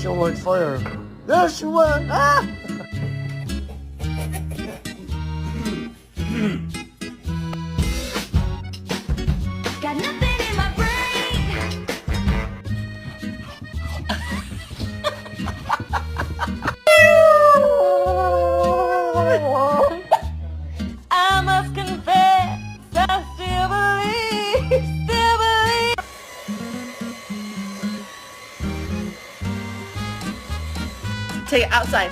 feel like fire. There she went! Ah! Got nothing in my brain. I must confess, I still believe. Take it outside.